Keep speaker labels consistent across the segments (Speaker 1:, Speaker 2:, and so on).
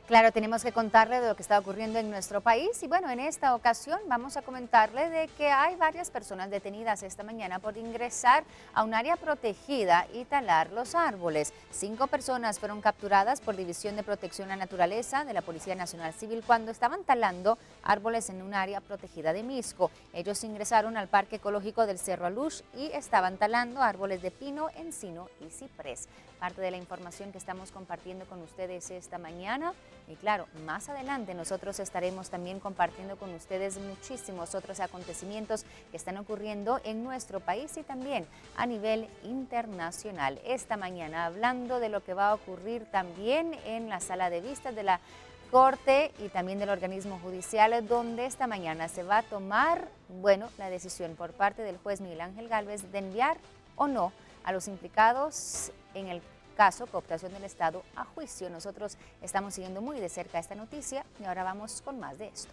Speaker 1: Claro, tenemos que contarle de lo que está ocurriendo en nuestro país y bueno, en esta ocasión vamos a comentarle de que hay varias personas detenidas esta mañana por ingresar a un área protegida y talar los árboles. 5 personas fueron capturadas por División de Protección a la Naturaleza de la Policía Nacional Civil cuando estaban talando árboles en un área protegida de Misco. Ellos ingresaron al Parque Ecológico del Cerro Alush y estaban talando árboles de pino, encino y ciprés. Parte de la información que estamos compartiendo con ustedes esta mañana. Y claro, más adelante nosotros estaremos también compartiendo con ustedes muchísimos otros acontecimientos que están ocurriendo en nuestro país y también a nivel internacional. Esta mañana hablando de lo que va a ocurrir también en la sala de vistas de la Corte y también del organismo judicial, donde esta mañana se va a tomar, la decisión por parte del juez Miguel Ángel Gálvez de enviar o no a los implicados en el caso cooptación del Estado a juicio. Nosotros estamos siguiendo muy de cerca esta noticia y ahora vamos con más de esto.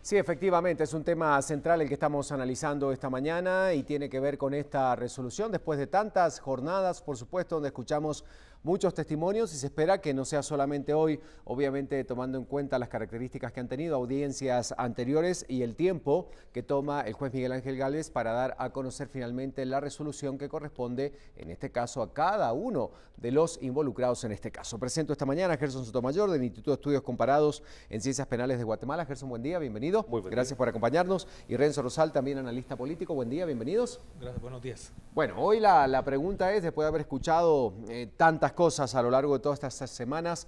Speaker 2: Sí, efectivamente, es un tema central el que estamos analizando esta mañana y tiene que ver con esta resolución después de tantas jornadas, por supuesto, donde escuchamos muchos testimonios y se espera que no sea solamente hoy, obviamente tomando en cuenta las características que han tenido audiencias anteriores y el tiempo que toma el juez Miguel Ángel Gálvez para dar a conocer finalmente la resolución que corresponde, en este caso, a cada uno de los involucrados en este caso. Presento esta mañana a Gerson Sotomayor del Instituto de Estudios Comparados en Ciencias Penales de Guatemala. Gerson, buen día, bienvenido.
Speaker 3: Muy buen
Speaker 2: Gracias
Speaker 3: día.
Speaker 2: por acompañarnos. Y Renzo Rosal, también analista político. Buen día, bienvenidos.
Speaker 3: Gracias, buenos días.
Speaker 2: Bueno, hoy la pregunta es, después de haber escuchado tantas cosas a lo largo de todas estas semanas,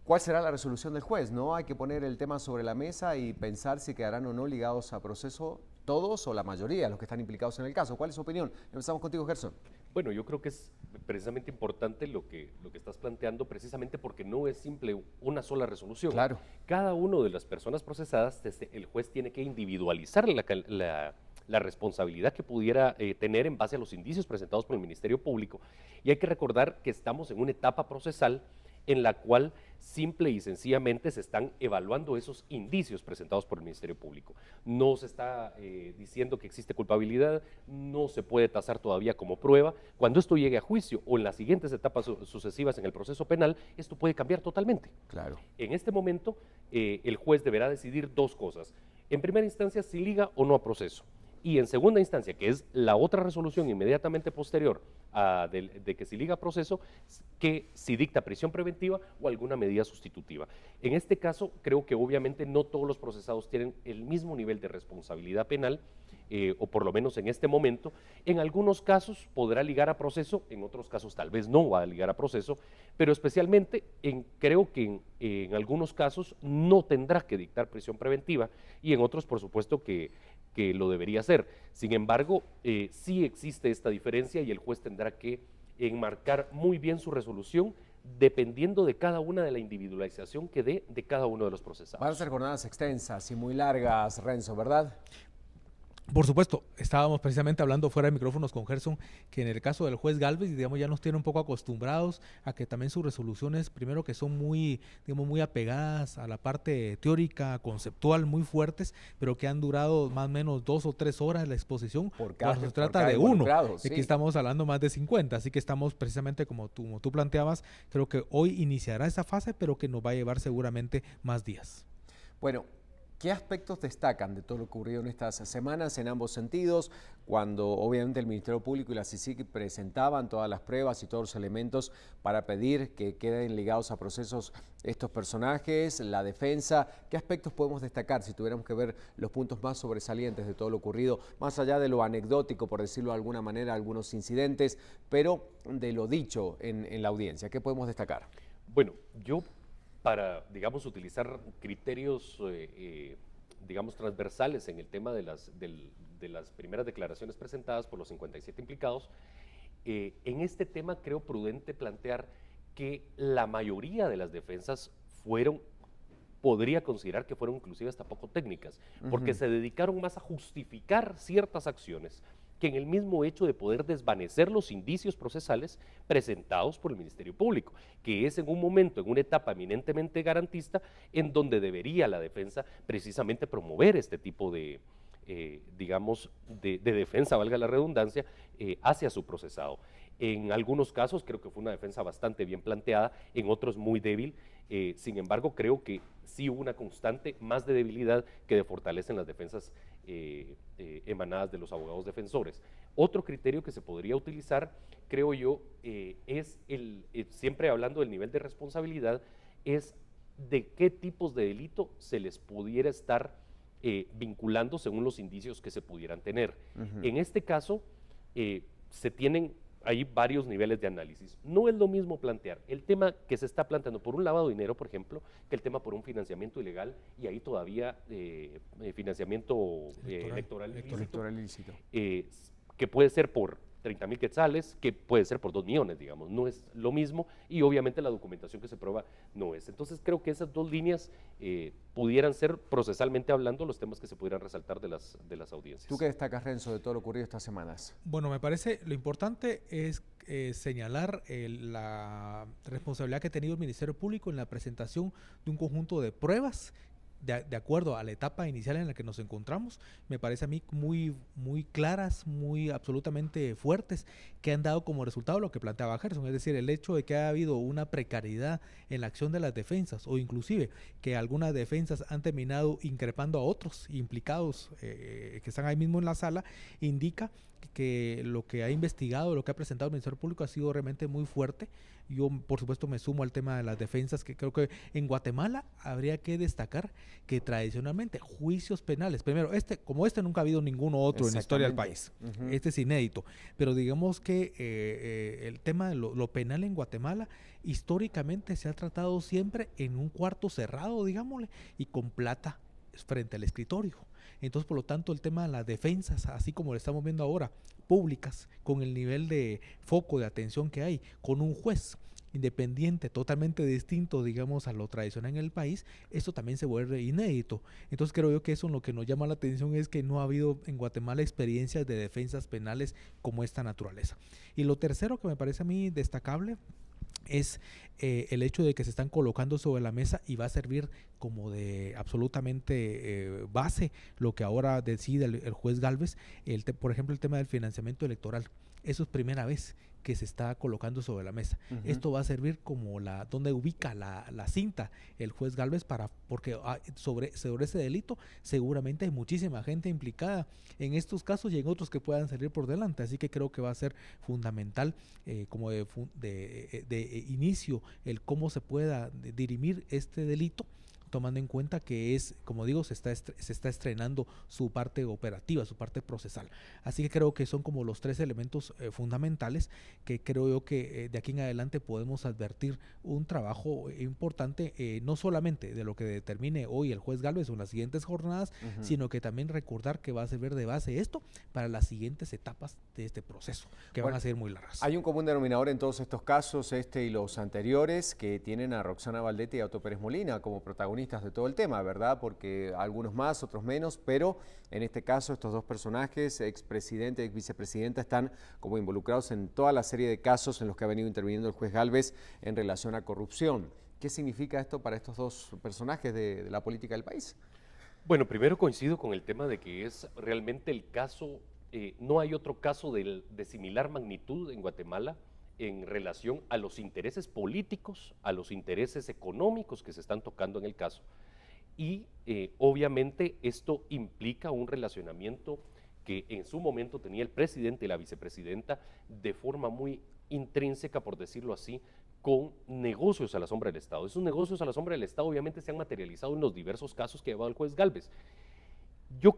Speaker 2: ¿cuál será la resolución del juez? ¿No? Hay que poner el tema sobre la mesa y pensar si quedarán o no ligados a proceso todos o la mayoría de los que están implicados en el caso. ¿Cuál es su opinión? Empezamos contigo, Gerson.
Speaker 4: Bueno, yo creo que es precisamente importante lo que estás planteando, precisamente porque no es simple una sola resolución.
Speaker 2: Claro.
Speaker 4: Cada una de las personas procesadas, el juez tiene que individualizar la responsabilidad que pudiera tener en base a los indicios presentados por el Ministerio Público. Y hay que recordar que estamos en una etapa procesal en la cual simple y sencillamente se están evaluando esos indicios presentados por el Ministerio Público. No se está diciendo que existe culpabilidad, no se puede tasar todavía como prueba. Cuando esto llegue a juicio o en las siguientes etapas sucesivas en el proceso penal, esto puede cambiar totalmente.
Speaker 2: Claro.
Speaker 4: En este momento, el juez deberá decidir dos cosas. En primera instancia, si liga o no a proceso. Y en segunda instancia, que es la otra resolución inmediatamente posterior de que si liga a proceso, que si dicta prisión preventiva o alguna medida sustitutiva. En este caso, creo que obviamente no todos los procesados tienen el mismo nivel de responsabilidad penal, o por lo menos en este momento. En algunos casos podrá ligar a proceso, en otros casos tal vez no va a ligar a proceso, pero especialmente creo que en algunos casos no tendrá que dictar prisión preventiva y en otros por supuesto que lo debería hacer. Sin embargo, sí existe esta diferencia y el juez tendrá que enmarcar muy bien su resolución dependiendo de cada una de la individualización que dé de cada uno de los procesados.
Speaker 2: Van a ser jornadas extensas y muy largas, Renzo, ¿verdad?
Speaker 3: Por supuesto, estábamos precisamente hablando fuera de micrófonos con Gerson, que en el caso del juez Gálvez, digamos, ya nos tiene un poco acostumbrados a que también sus resoluciones, primero que son muy, digamos, muy apegadas a la parte teórica, conceptual, muy fuertes, pero que han durado más o menos 2 o 3 horas la exposición.
Speaker 2: Por cada,
Speaker 3: se trata de uno,
Speaker 2: sí.
Speaker 3: Aquí estamos hablando más de 50, así que estamos precisamente como tú planteabas, creo que hoy iniciará esa fase, pero que nos va a llevar seguramente más días.
Speaker 2: Bueno, ¿qué aspectos destacan de todo lo ocurrido en estas semanas en ambos sentidos? Cuando obviamente el Ministerio Público y la CICIG presentaban todas las pruebas y todos los elementos para pedir que queden ligados a procesos estos personajes, la defensa. ¿Qué aspectos podemos destacar si tuviéramos que ver los puntos más sobresalientes de todo lo ocurrido? Más allá de lo anecdótico, por decirlo de alguna manera, algunos incidentes, pero de lo dicho en la audiencia. ¿Qué podemos destacar?
Speaker 4: Bueno, yo para, digamos, utilizar criterios, digamos, transversales en el tema de las primeras declaraciones presentadas por los 57 implicados, en este tema creo prudente plantear que la mayoría de las defensas podría considerar que fueron inclusive hasta poco técnicas, porque se dedicaron más a justificar ciertas acciones que en el mismo hecho de poder desvanecer los indicios procesales presentados por el Ministerio Público, que es en un momento, en una etapa eminentemente garantista, en donde debería la defensa precisamente promover este tipo de, digamos, de defensa, valga la redundancia, hacia su procesado. En algunos casos creo que fue una defensa bastante bien planteada, en otros muy débil. Sin embargo, creo que sí hubo una constante más de debilidad que de fortaleza en las defensas emanadas de los abogados defensores. Otro criterio que se podría utilizar, creo yo, es siempre hablando del nivel de responsabilidad, es de qué tipos de delito se les pudiera estar vinculando según los indicios que se pudieran tener. En este caso, se tienen hay varios niveles de análisis. No es lo mismo plantear el tema que se está planteando por un lavado de dinero, por ejemplo, que el tema por un financiamiento ilegal, y ahí todavía financiamiento electoral ilícito, que puede ser por 30,000 quetzales, que puede ser por 2 millones, digamos, no es lo mismo, y obviamente la documentación que se prueba no es. Entonces creo que esas dos líneas pudieran ser, procesalmente hablando, los temas que se pudieran resaltar de las audiencias.
Speaker 2: ¿Tú qué destacas, Renzo, de todo lo ocurrido estas semanas?
Speaker 3: Bueno, me parece lo importante es señalar la responsabilidad que ha tenido el Ministerio Público en la presentación de un conjunto de pruebas de acuerdo a la etapa inicial en la que nos encontramos. Me parece a mí muy claras, muy absolutamente fuertes, que han dado como resultado lo que planteaba Gerson, es decir, el hecho de que ha habido una precariedad en la acción de las defensas, o inclusive que algunas defensas han terminado increpando a otros implicados que están ahí mismo en la sala, indica que lo que ha investigado, lo que ha presentado el Ministerio Público ha sido realmente muy fuerte. Yo, por supuesto, me sumo al tema de las defensas, que creo que en Guatemala habría que destacar que tradicionalmente juicios penales, primero, como nunca ha habido ninguno otro en la historia del país, este es inédito, pero digamos que el tema de lo penal en Guatemala históricamente se ha tratado siempre en un cuarto cerrado, digámosle, y con plata frente al escritorio. Entonces, por lo tanto, el tema de las defensas, así como lo estamos viendo ahora, públicas, con el nivel de foco de atención que hay, con un juez independiente, totalmente distinto, digamos, a lo tradicional en el país, esto también se vuelve inédito. Entonces, creo yo que eso lo que nos llama la atención es que no ha habido en Guatemala experiencias de defensas penales como esta naturaleza. Y lo tercero que me parece a mí destacable es el hecho de que se están colocando sobre la mesa y va a servir como de absolutamente base lo que ahora decide el juez Gálvez, por ejemplo, el tema del financiamiento electoral. Eso es primera vez que se está colocando sobre la mesa. Esto va a servir como donde ubica la cinta el juez Gálvez, porque sobre ese delito seguramente hay muchísima gente implicada en estos casos y en otros que puedan salir por delante, así que creo que va a ser fundamental como de inicio el cómo se pueda dirimir este delito, tomando en cuenta que como digo, se está estrenando su parte operativa, su parte procesal. Así que creo que son como los 3 elementos fundamentales que creo yo que de aquí en adelante podemos advertir un trabajo importante, no solamente de lo que determine hoy el juez Gálvez o en las siguientes jornadas, sino que también recordar que va a servir de base esto para las siguientes etapas de este proceso, que van a ser muy largas.
Speaker 2: Hay un común denominador en todos estos casos, este y los anteriores, que tienen a Roxana Valdete y a Otto Pérez Molina como protagonistas de todo el tema, ¿verdad? Porque algunos más, otros menos, pero en este caso estos dos personajes, expresidente y exvicepresidenta, están como involucrados en toda la serie de casos en los que ha venido interviniendo el juez Gálvez en relación a corrupción. ¿Qué significa esto para estos dos personajes de la política del país?
Speaker 4: Bueno, primero coincido con el tema de que es realmente el caso, no hay otro caso de similar magnitud en Guatemala en relación a los intereses políticos, a los intereses económicos que se están tocando en el caso. Y obviamente esto implica un relacionamiento que en su momento tenía el presidente y la vicepresidenta de forma muy intrínseca, por decirlo así, con negocios a la sombra del Estado. Esos negocios a la sombra del Estado obviamente se han materializado en los diversos casos que ha llevado el juez Gálvez. Yo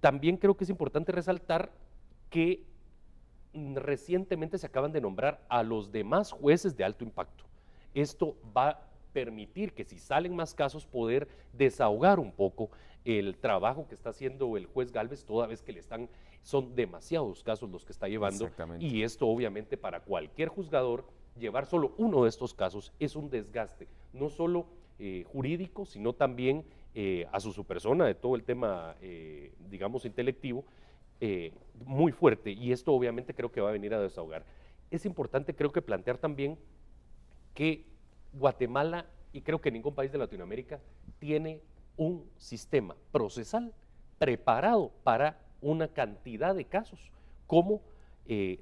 Speaker 4: también creo que es importante resaltar que recientemente se acaban de nombrar a los demás jueces de alto impacto. Esto va a permitir que si salen más casos poder desahogar un poco el trabajo que está haciendo el juez Gálvez, toda vez que son demasiados casos los que está llevando, y esto obviamente para cualquier juzgador llevar solo uno de estos casos es un desgaste, no solo jurídico, sino también a su persona, de todo el tema digamos intelectivo, muy fuerte, y esto obviamente creo que va a venir a desahogar. Es importante creo que plantear también que Guatemala, y creo que ningún país de Latinoamérica, tiene un sistema procesal preparado para una cantidad de casos como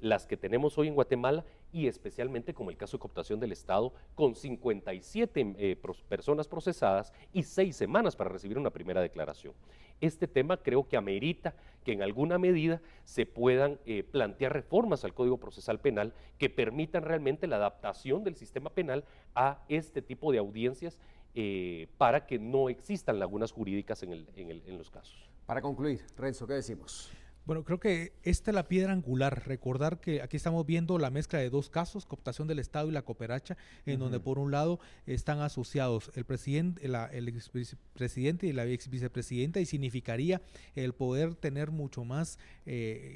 Speaker 4: las que tenemos hoy en Guatemala, y especialmente como el caso de cooptación del Estado, con 57 personas procesadas y 6 semanas para recibir una primera declaración. Este tema creo que amerita que en alguna medida se puedan plantear reformas al Código Procesal Penal que permitan realmente la adaptación del sistema penal a este tipo de audiencias para que no existan lagunas jurídicas en los casos.
Speaker 2: Para concluir, Renzo, ¿qué decimos?
Speaker 3: Bueno, creo que esta es la piedra angular. Recordar que aquí estamos viendo la mezcla de dos casos, cooptación del Estado y la cooperacha, en donde por un lado están asociados el presidente, el expresidente y la ex vicepresidenta, y significaría el poder tener mucho más,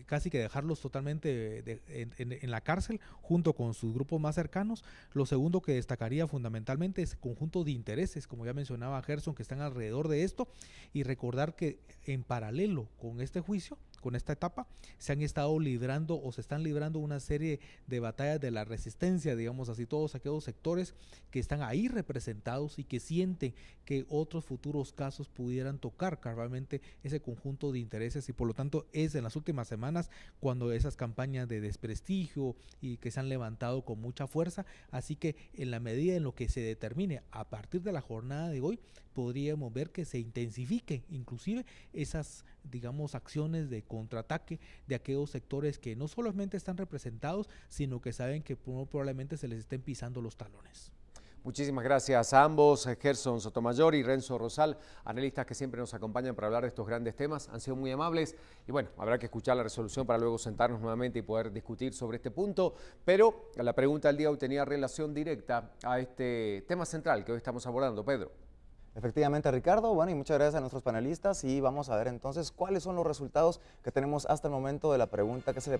Speaker 3: casi que dejarlos totalmente en la cárcel junto con sus grupos más cercanos. Lo segundo que destacaría fundamentalmente es el conjunto de intereses, como ya mencionaba Gerson, que están alrededor de esto, y recordar que en paralelo con este juicio, con esta etapa, se han estado librando o se están librando una serie de batallas de la resistencia, digamos así, todos aquellos sectores que están ahí representados y que sienten que otros futuros casos pudieran tocar cabalmente ese conjunto de intereses, y por lo tanto es en las últimas semanas cuando esas campañas de desprestigio y que se han levantado con mucha fuerza. Así que en la medida en lo que se determine a partir de la jornada de hoy, podríamos ver que se intensifique inclusive esas, digamos, acciones de contraataque de aquellos sectores que no solamente están representados, sino que saben que probablemente se les estén pisando los talones.
Speaker 2: Muchísimas gracias a ambos, Gerson Sotomayor y Renzo Rosal, analistas que siempre nos acompañan para hablar de estos grandes temas. Han sido muy amables y bueno, habrá que escuchar la resolución para luego sentarnos nuevamente y poder discutir sobre este punto. Pero la pregunta del día hoy tenía relación directa a este tema central que hoy estamos abordando. Pedro.
Speaker 5: Efectivamente, Ricardo, bueno, y muchas gracias a nuestros panelistas, y vamos a ver entonces cuáles son los resultados que tenemos hasta el momento de la pregunta que se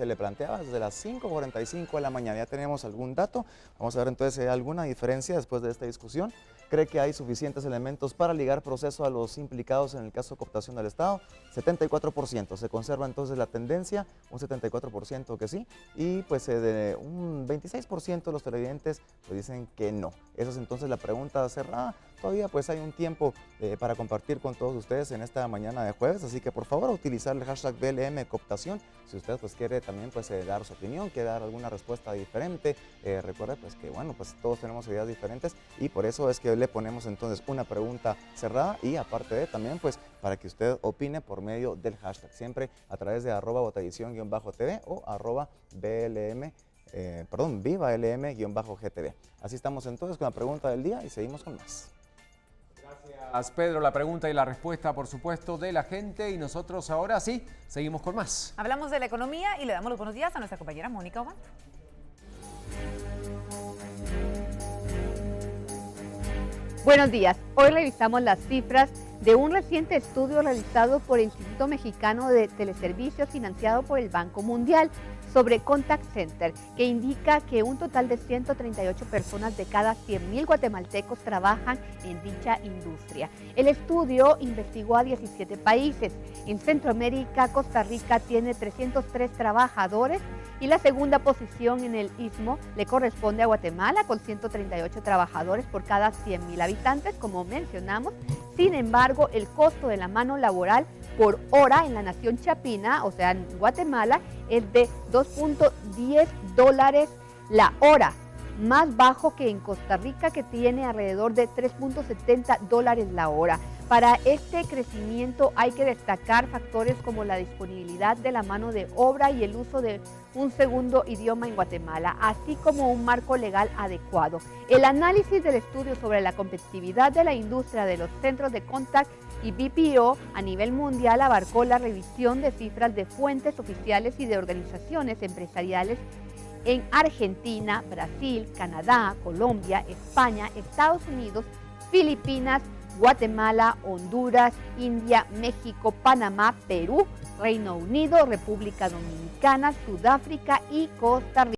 Speaker 5: le planteaba desde las 5:45 de la mañana. Ya tenemos algún dato, vamos a ver entonces si hay alguna diferencia después de esta discusión. ¿Cree que hay suficientes elementos para ligar proceso a los implicados en el caso de cooptación del Estado? 74%, se conserva entonces la tendencia, un 74% que sí, y pues de un 26% de los televidentes pues dicen que no. Esa es entonces la pregunta cerrada. Todavía pues hay un tiempo para compartir con todos ustedes en esta mañana de jueves, así que por favor utilizar el hashtag BLM Cooptación, si usted pues quiere también pues dar su opinión, quiere dar alguna respuesta diferente. Recuerde pues que bueno, pues todos tenemos ideas diferentes, y por eso es que le ponemos entonces una pregunta cerrada, y aparte de también pues para que usted opine por medio del hashtag, siempre a través de @botavisión_tv o @viva LM-GTV. Así estamos entonces con la pregunta del día y seguimos con más.
Speaker 2: Gracias, Pedro. La pregunta y la respuesta, por supuesto, de la gente, y nosotros ahora sí, seguimos con más.
Speaker 6: Hablamos de la economía y le damos los buenos días a nuestra compañera Mónica Obando.
Speaker 1: Buenos días. Hoy revisamos las cifras de un reciente estudio realizado por el Instituto Mexicano de Teleservicios financiado por el Banco Mundial sobre Contact Center, que indica que un total de 138 personas de cada 100,000 guatemaltecos trabajan en dicha industria. El estudio investigó a 17 países. En Centroamérica, Costa Rica tiene 303 trabajadores y la segunda posición en el Istmo le corresponde a Guatemala con 138 trabajadores por cada 100,000 habitantes, como mencionamos. Sin embargo, el costo de la mano laboral por hora en la nación chapina, o sea, en Guatemala, es de $2.10 la hora, más bajo que en Costa Rica, que tiene alrededor de $3.70 la hora. Para este crecimiento hay que destacar factores como la disponibilidad de la mano de obra y el uso de un segundo idioma en Guatemala, así como un marco legal adecuado. El análisis del estudio sobre la competitividad de la industria de los centros de contact y BPO a nivel mundial abarcó la revisión de cifras de fuentes oficiales y de organizaciones empresariales en Argentina, Brasil, Canadá, Colombia, España, Estados Unidos, Filipinas, Guatemala, Honduras, India, México, Panamá, Perú, Reino Unido, República Dominicana, Sudáfrica y Costa Rica.